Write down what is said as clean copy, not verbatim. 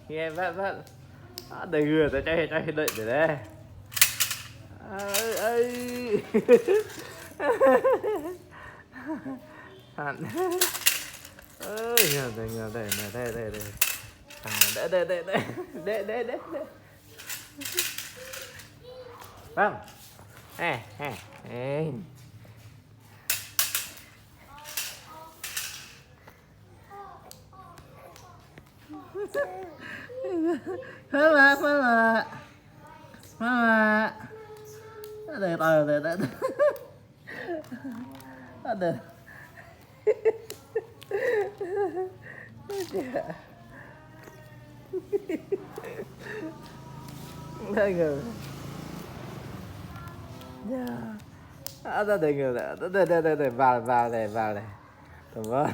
nghe vắt đây gừa tao chạy đợi để đây ơi hẳn ơi ngờ đây thằng đây vâng ê Mama. Đây. Ada. Đây ngờ. Ada đây ngờ. Đây vào đây. Đúng không?